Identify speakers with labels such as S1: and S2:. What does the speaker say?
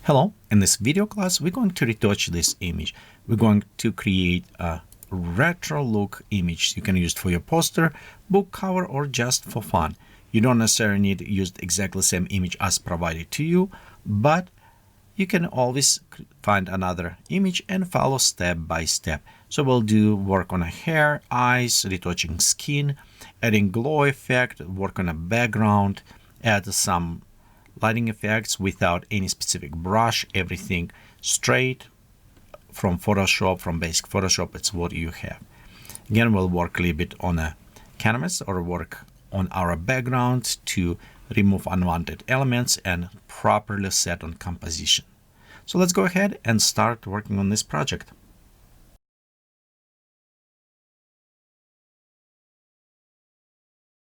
S1: Hello, in this video class, we're going to retouch this image. We're going to create a retro look image you can use for your poster, book cover, or just for fun. You don't necessarily need to use exactly the same image as provided to you, but you can always find another image and follow step by step. So we'll do work on a hair, eyes, retouching skin, adding glow effect, work on a background, add some lighting effects without any specific brush, everything straight from Photoshop, from basic Photoshop. It's what you have. Again, we'll work a little bit on a canvas or work on our background to remove unwanted elements and properly set on composition. So let's go ahead and start working on this project.